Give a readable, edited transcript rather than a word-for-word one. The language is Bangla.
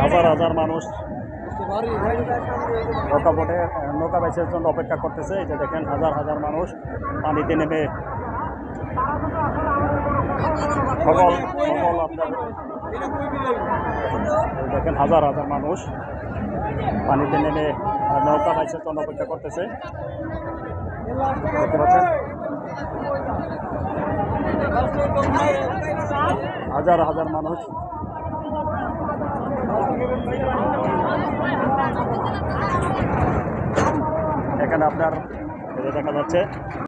হাজার হাজার মানুষ নৌকা বাইচের জন্য অপেক্ষা করতেছে। এই যে দেখেন হাজার হাজার মানুষ পানিতে নেমে সকল আপনার দেখেন হাজার হাজার মানুষ পানিতে নেমে নৌকা বাইচের জন্য অপেক্ষা করতেছে। দেখতে পাচ্ছেন হাজার হাজার মানুষ এখানে আপনার দেখা যাচ্ছে।